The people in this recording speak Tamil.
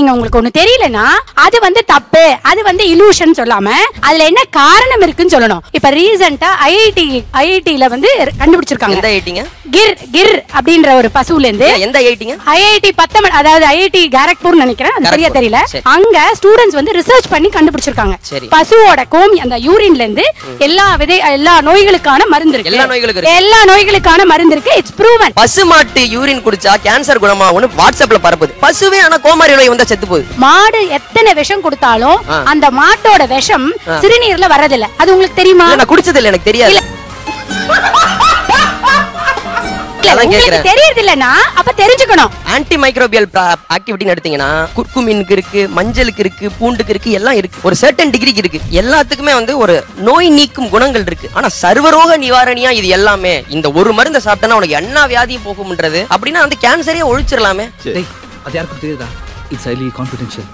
நீங்க உங்களுக்கு ஒண்ணு தெரியலனா அது வந்து தப்பு, அது வந்து இலூஷன் சொல்லாம அதுல என்ன காரணம் இருக்குன்னு சொல்லணும். இப்ப ரீசன்ட்டா ஐஐடில வந்து கண்டுபிடிச்சிருக்காங்க. எந்த ஐஐடிங்க? கிர் அப்படின்ற ஒரு பசுல இருந்து. எந்த ஐஐடிங்க? ஐஐடி 10 அதாவது ஐஐடி காரக்பூர் நினைக்கிறேன், அது சரியா தெரியல. அங்க ஸ்டூடண்ட்ஸ் வந்து ரிசர்ச் பண்ணி கண்டுபிடிச்சிருக்காங்க. பசுவோட கோமி அந்த யூரின்ல இருந்து எல்லா நோய்களுக்கான மருந்து இருக்கு. எல்லா நோய்களுக்கான மருந்து இருக்கு. It's proven. பசு மாட்டு யூரின் குடிச்சா கேன்சர் குணமாகும்னு வாட்ஸ்அப்ல பரப்புது. பசுவே ஆனா கோமாரி நோய் வந்தா செத்து போகுது. மாடு எத்தனை விஷம் கொடுத்தாலும் அந்த மாட்டோட விஷம் சிறுநீர்ல வரதில்ல. அது உங்களுக்கு தெரியுமா? நான் குடிச்சது இல்ல, எனக்கு தெரியாது. தெரியுது இல்லனா அப்ப தெரிஞ்சுக்கணும். ஆன்டி மைக்ரோபியல் ஆக்டிவிட்டி எடுத்தீங்கன்னா குர்குமினுக்கு இருக்கு, மஞ்சளுக்கு இருக்கு, பூண்டுக்கு இருக்கு, எல்லாம் இருக்கு. ஒரு சர்டன் டிகிரிக்கு இருக்கு. எல்லாத்துக்குமே வந்து ஒரு நோய் நீக்கும் குணங்கள் இருக்கு. ஆனா சர்வரோக நிவாரணியா இது எல்லாமே இந்த ஒரு மருந்தை சாப்பிட்டா உனக்கு என்ன வியாதியும் போகும்ன்றது அப்படின்னா அந்த கேன்சரே ஒழிச்சிடலாமே. அது யாருக்கும் தெரியுதா? It's highly confidential.